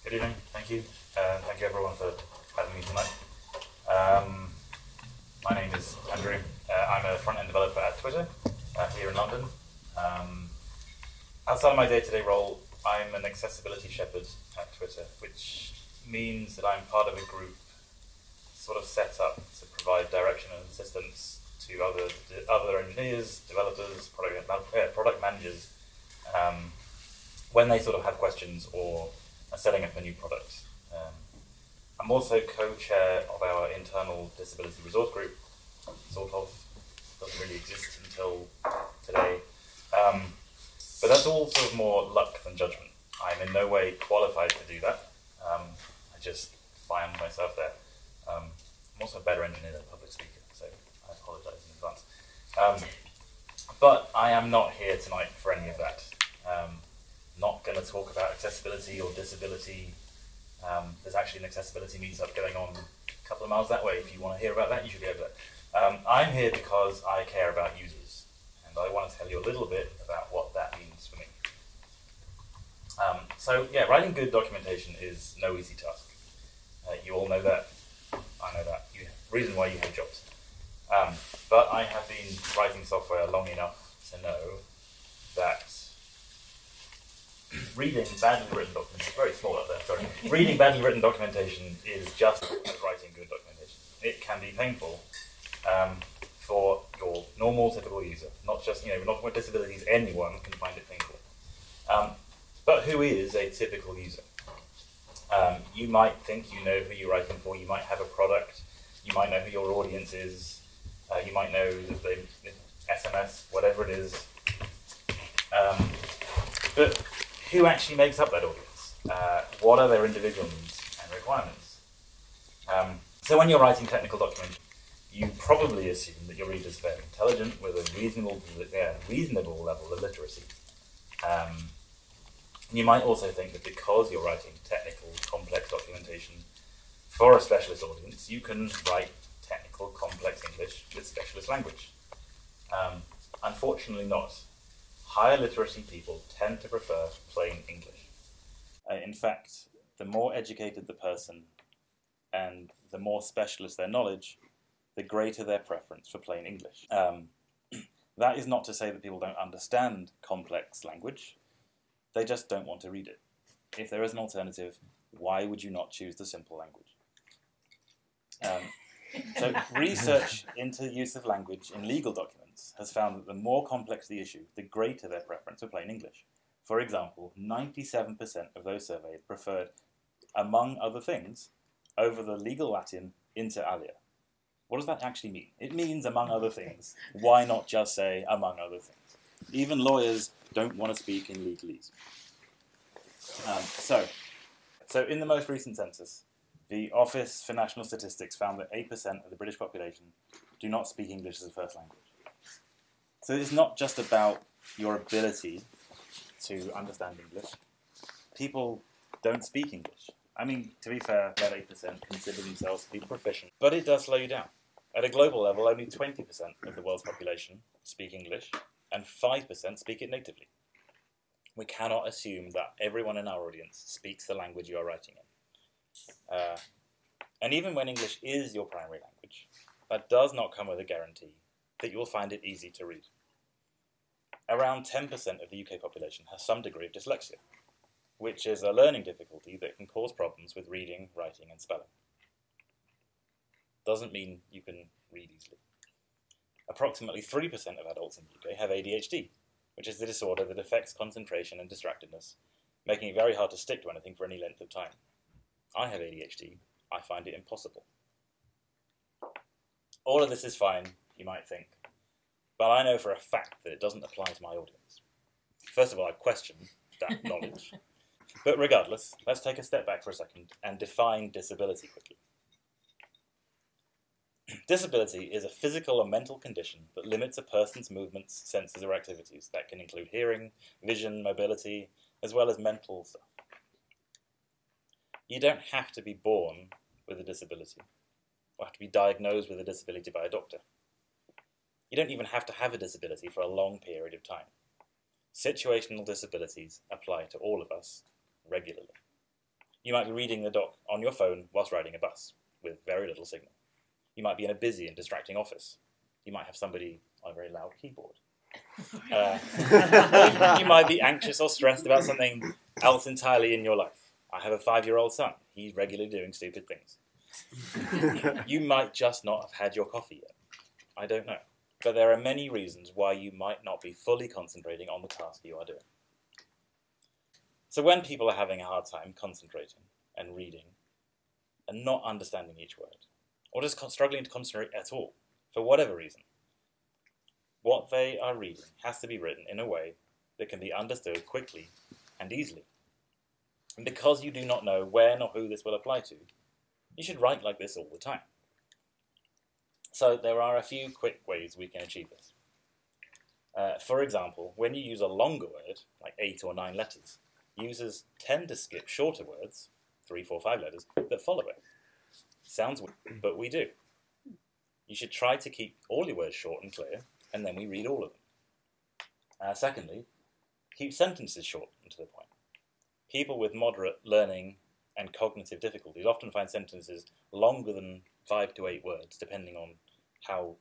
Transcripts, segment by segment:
Good evening, thank you. Thank you everyone for having me tonight. My name is Andrew. I'm a front-end developer at Twitter here in London. Outside of my day-to-day role, I'm an accessibility shepherd at Twitter, which means that I'm part of a group sort of set up to provide direction and assistance to other engineers, developers, product managers, when they sort of have questions or are setting up a new product. I'm also co-chair of our internal disability resource group, sort of, doesn't really exist until today. But that's all sort of more luck than judgment. I'm in no way qualified to do that. I just find myself there. I'm also a better engineer than a public speaker, so I apologise in advance. But I am not here tonight for any of that. Not going to talk about accessibility or disability. There's actually an accessibility meetup going on a couple of miles that way. If you want to hear about that, you should go over there. I'm here because I care about users, and I want to tell you a little bit about what that means for me. So yeah, writing good documentation is no easy task. You all know that. I know that. Reason why you have jobs. But I have been writing software long enough to know that reading badly written documentation, very small up there, sorry. Reading badly written documentation is just like writing good documentation. It can be painful for your normal, typical user. Not just, not with disabilities, anyone can find it painful. But who is a typical user? You might think you know who you're writing for, you might have a product, you might know who your audience is, you might know that they SMS, whatever it is. But who actually makes up that audience? What are their individual needs and requirements? So when you're writing technical documentation, you probably assume that your readers are very intelligent with a reasonable level of literacy. You might also think that because you're writing technical, complex documentation for a specialist audience, you can write technical, complex English with specialist language. Unfortunately not. Higher literacy people tend to prefer plain English. In fact, the more educated the person and the more specialist their knowledge, the greater their preference for plain English. That is not to say that people don't understand complex language, they just don't want to read it. If there is an alternative, why would you not choose the simple language? So research into the use of language in legal documents has found that the more complex the issue, the greater their preference for plain English. For example, 97% of those surveyed preferred, among other things, over the legal Latin inter alia. What does that actually mean? It means among other things. Why not just say among other things? Even lawyers don't want to speak in legalese. So in the most recent census, the Office for National Statistics found that 8% of the British population do not speak English as a first language. So it's not just about your ability to understand English. People don't speak English. I mean, to be fair, that 8% consider themselves to be proficient, but it does slow you down. At a global level, only 20% of the world's population speak English, and 5% speak it natively. We cannot assume that everyone in our audience speaks the language you are writing in. And even when English is your primary language, that does not come with a guarantee that you will find it easy to read. Around 10% of the UK population has some degree of dyslexia, which is a learning difficulty that can cause problems with reading, writing, and spelling. Doesn't mean you can read easily. Approximately 3% of adults in the UK have ADHD, which is the disorder that affects concentration and distractedness, making it very hard to stick to anything for any length of time. I have ADHD. I find it impossible. All of this is fine, you might think, but I know for a fact that it doesn't apply to my audience. First of all, I question that knowledge. But regardless, let's take a step back for a second and define disability quickly. Disability is a physical or mental condition that limits a person's movements, senses, or activities. That can include hearing, vision, mobility, as well as mental stuff. You don't have to be born with a disability, or have to be diagnosed with a disability by a doctor. You don't even have to have a disability for a long period of time. Situational disabilities apply to all of us regularly. You might be reading the doc on your phone whilst riding a bus with very little signal. You might be in a busy and distracting office. You might have somebody on a very loud keyboard. You might be anxious or stressed about something else entirely in your life. I have a 5-year-old son. He's regularly doing stupid things. You might just not have had your coffee yet. I don't know. But there are many reasons why you might not be fully concentrating on the task you are doing. So when people are having a hard time concentrating and reading and not understanding each word, or just struggling to concentrate at all, for whatever reason, what they are reading has to be written in a way that can be understood quickly and easily. And because you do not know when or who this will apply to, you should write like this all the time. So there are a few quick ways we can achieve this. For example, when you use a longer word, like 8 or 9 letters, users tend to skip shorter words, 3, 4, 5 letters, that follow it. Sounds weird, but we do. You should try to keep all your words short and clear, and then we read all of them. Secondly, keep sentences short and to the point. People with moderate learning and cognitive difficulties often find sentences longer than 5 to 8 words, depending on how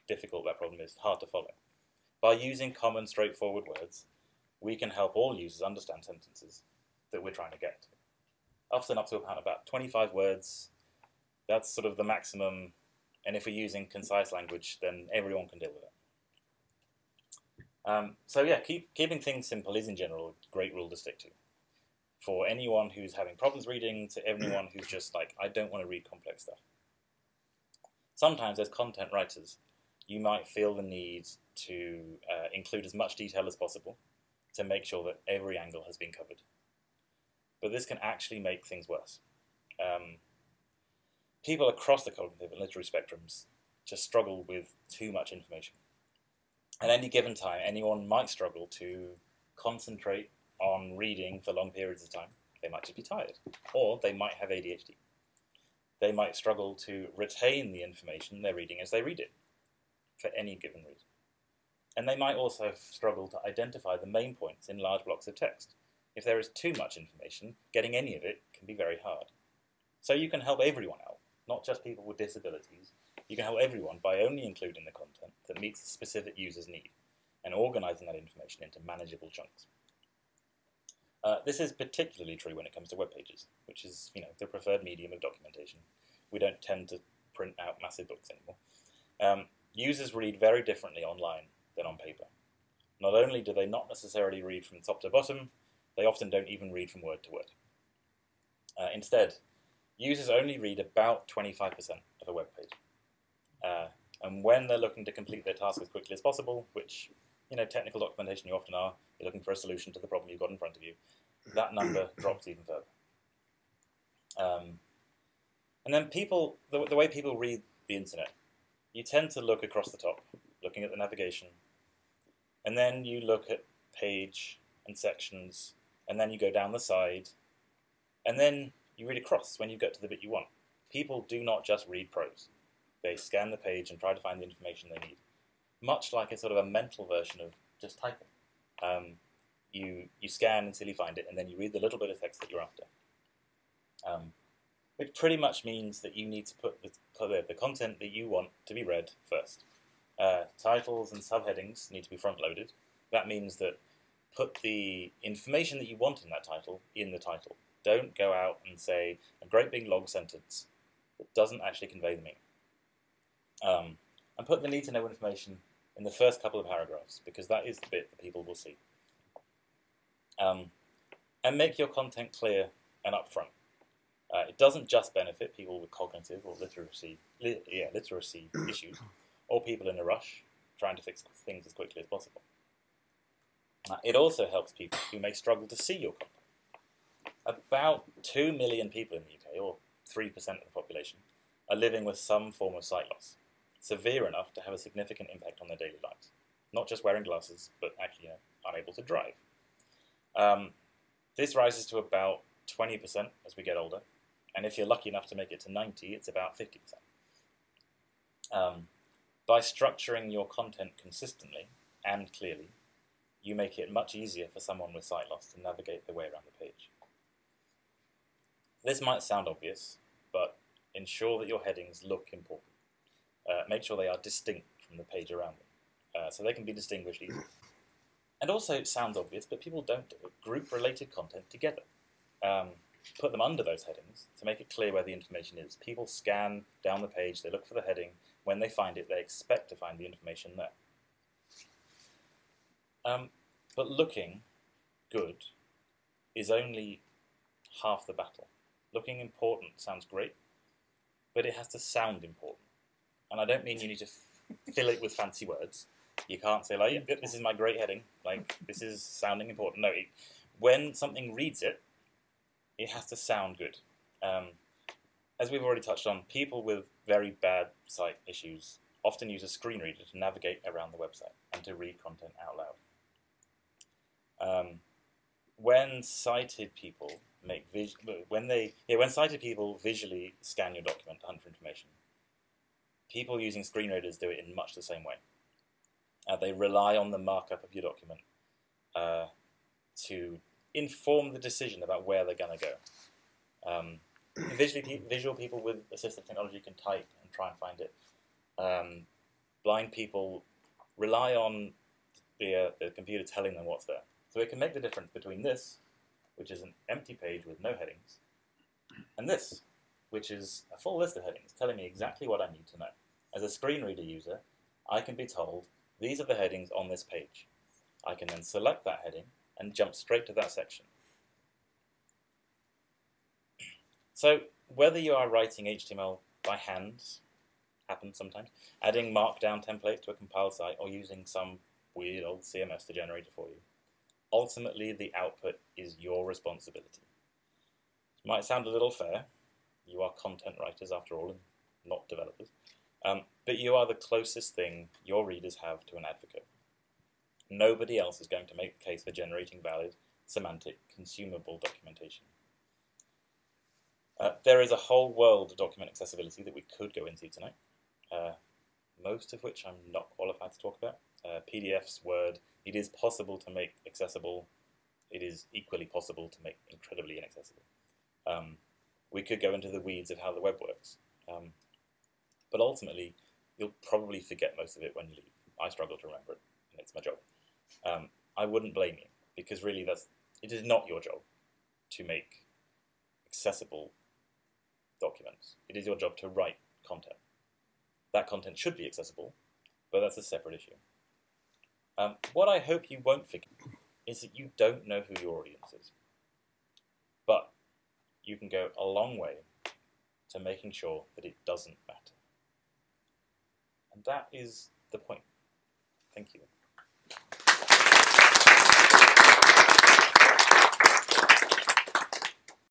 difficult that problem is, hard to follow. By using common, straightforward words, we can help all users understand sentences that we're trying to get to. Often up to about 25 words, that's sort of the maximum, and if we're using concise language, then everyone can deal with it. So yeah, keeping things simple is in general a great rule to stick to. For anyone who's having problems reading, to anyone who's just like, I don't want to read complex stuff. Sometimes as content writers, you might feel the need to include as much detail as possible to make sure that every angle has been covered. But this can actually make things worse. People across the cognitive and literary spectrums just struggle with too much information. At any given time, anyone might struggle to concentrate on reading for long periods of time. They might just be tired, or they might have ADHD. They might struggle to retain the information they're reading as they read it, for any given reason. And they might also struggle to identify the main points in large blocks of text. If there is too much information, getting any of it can be very hard. So you can help everyone out, not just people with disabilities. You can help everyone by only including the content that meets the specific user's need and organising that information into manageable chunks. This is particularly true when it comes to web pages, which is, the preferred medium of documentation. We don't tend to print out massive books anymore. Users read very differently online than on paper. Not only do they not necessarily read from top to bottom, they often don't even read from word to word. Instead, users only read about 25% of a web page. And when they're looking to complete their task as quickly as possible, which, technical documentation you often are, you're looking for a solution to the problem you've got in front of you, that number drops even further. And then the way people read the internet, you tend to look across the top, looking at the navigation, and then you look at page and sections, and then you go down the side, and then you read across when you get to the bit you want. People do not just read prose. They scan the page and try to find the information they need, much like a sort of a mental version of just typing. You scan until you find it, and then you read the little bit of text that you're after. Which pretty much means that you need to put the content that you want to be read first. Titles and subheadings need to be front-loaded. That means that put the information that you want in that title in the title. Don't go out and say a great big long sentence that doesn't actually convey the meaning. And put the need-to-know information in the first couple of paragraphs, because that is the bit that people will see. And make your content clear and upfront. It doesn't just benefit people with cognitive or literacy issues, or people in a rush trying to fix things as quickly as possible. It also helps people who may struggle to see your content. About 2 million people in the UK, or 3% of the population, are living with some form of sight loss, severe enough to have a significant impact on their daily lives. Not just wearing glasses, but actually unable to drive. This rises to about 20% as we get older, and if you're lucky enough to make it to 90, it's about 50%. By structuring your content consistently and clearly, you make it much easier for someone with sight loss to navigate their way around the page. This might sound obvious, but ensure that your headings look important. Make sure they are distinct from the page around them, so they can be distinguished easily. And also, it sounds obvious, but people don't do it. Group related content together. Put them under those headings to make it clear where the information is. People scan down the page, they look for the heading. When they find it, they expect to find the information there. But looking good is only half the battle. Looking important sounds great, but it has to sound important. And I don't mean you need to fill it with fancy words. You can't say, like, yeah, this is my great heading, like, this is sounding important. No, when something reads it, it has to sound good. As we've already touched on, people with very bad sight issues often use a screen reader to navigate around the website and to read content out loud. When sighted people when sighted people visually scan your document to hunt for information, people using screen readers do it in much the same way. They rely on the markup of your document to inform the decision about where they're going to go. Visual people with assistive technology can type and try and find it. Blind people rely on the computer telling them what's there. So it can make the difference between this, which is an empty page with no headings, and this, which is a full list of headings telling me exactly what I need to know. As a screen reader user, I can be told, these are the headings on this page. I can then select that heading and jump straight to that section. So whether you are writing HTML by hand, happens sometimes, adding markdown templates to a compiled site, or using some weird old CMS to generate it for you, ultimately the output is your responsibility. It might sound a little fair. You are content writers after all, and not developers. But you are the closest thing your readers have to an advocate. Nobody else is going to make the case for generating valid, semantic, consumable documentation. There is a whole world of document accessibility that we could go into tonight, most of which I'm not qualified to talk about. PDFs, Word, it is possible to make accessible. It is equally possible to make incredibly inaccessible. We could go into the weeds of how the web works. But ultimately, you'll probably forget most of it when you leave. I struggle to remember it, and it's my job. I wouldn't blame you, because really it is not your job to make accessible documents. It is your job to write content. That content should be accessible, but that's a separate issue. What I hope you won't forget is that you don't know who your audience is. But you can go a long way to making sure that it doesn't matter. And that is the point. Thank you.